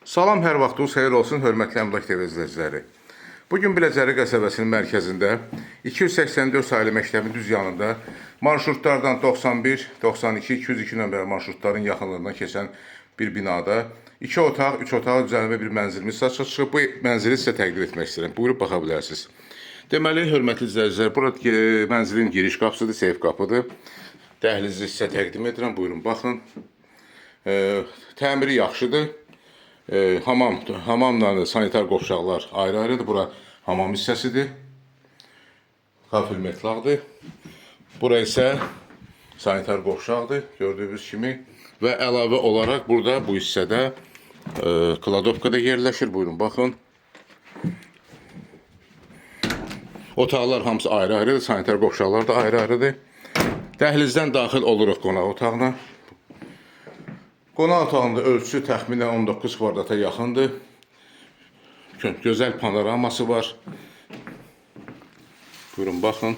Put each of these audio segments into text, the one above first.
Salam, hər vaxtınız xeyir olsun, hörmətli Əmlak TV izləyiciləri. Bugün Biləcəri qəsəbəsinin mərkəzində 284 sayılı məktəbin düz yanında marşrutlardan 91, 92, 202 nömrəli marşrutların yaxınlığından keçən bir binada 2 otaq, 3 otaq üzərində bir mənzilimiz satışa çıxıb. Bu mənzili sizə təqdim etmək istəyirəm. Buyurub baxa bilərsiniz. Deməli, hörmətli izləyicilər, burada mənzilin giriş qapısıdır, seyf qapıdır. Dəhlizi sizə təqdim edirəm, buyurun baxın. Təmiri yaxşıdır. Hamamla sanitar qovşaqlar ayrı-ayrıdır. Bura hamam hissəsidir. Kafil metlaqdır. Bura isə sanitar qovşaqdır, gördüyünüz kimi. Və əlavə olaraq burada bu hissədə kladovka da yerləşir. Buyurun, baxın. Otaqlar hamısı ayrı-ayrıdır, sanitar qovşaqlar da ayrı-ayrıdır. Dəhlizdən daxil oluruq qonaq otağına. Qonaq otağında ölçüsü təxminən 19 kvadrata yaxındır. Gözəl panoraması var. Buyurun, baxın.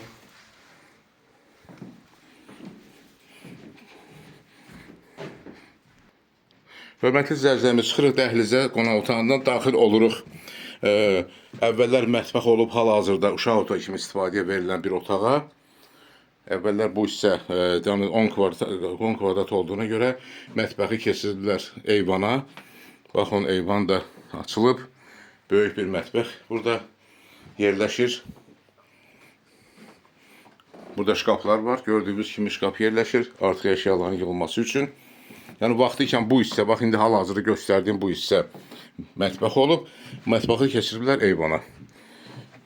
Hörmətli izləyicilərimiz, çıxırıq dəhlizə, qonaq otağından daxil oluruq. Əvvəllər mətbəx olub, hal-hazırda uşaq otağı kimi istifadəyə verilən bir otağa. Əvvəllər bu hissə 10 kvadrat olduğuna görə mətbəxi keçirdilər eyvana. Baxın, eyvan da açılıb. Böyük bir mətbəx burada yerləşir. Burada şkaflar var. Gördüyünüz kimi şkaf yerləşir artıq əşyaların yığılması üçün. Yəni, vaxtı ikən bu hissə, bax, indi hal-hazırda göstərdiyim bu hissə mətbəx olub. Mətbəxi keçiriblər eyvana.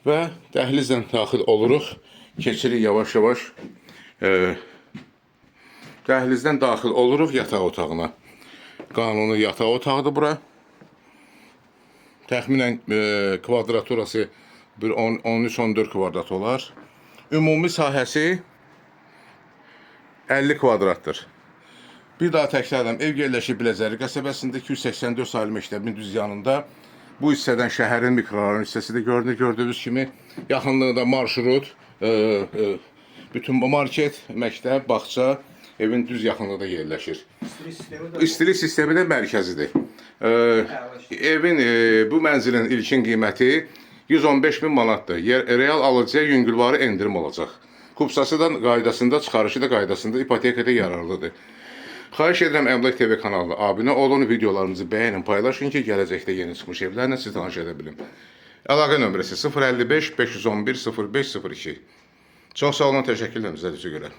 Və dəhlizlə daxil oluruq. Keçirik yavaş-yavaş. Dəhlizdən daxil oluruq yataq otağına. Qanuni yataq otağıdır bura. Təxminən kvadraturası 13-14 kvadrat olar. Ümumi sahəsi 50 kvadratdır. Bir daha təkrarlayım, ev yerləşir Biləcəri qəsəbəsində 284 sayılı məktəbin düz yanında. Bu hissədən şəhərin mikrorayon hissəsi də görünür, gördüyünüz kimi. Yaxınlığında marşrut, bütün bu market, məktəb, bağça evin düz yaxınlığında yerləşir. İstilik sistemi də mərkəzidir. Evin, bu mənzilin ilkin qiyməti 115.000 manatdır. Real alıcıya yüngülvarı endirim olacaq. Kupsası da qaydasında, çıxarışı da qaydasında, ipotekada yararlıdır. Xahiş edirəm Əmlak TV kanalına abunə olun, videolarımızı bəyənin, paylaşın ki, gələcəkdə yeni çıxmış evlərlə sizi tanış edə bilim. Əlaqə nömrəsi 055 511 0502. Çox sağ olun, təşəkkürlər bizə görə.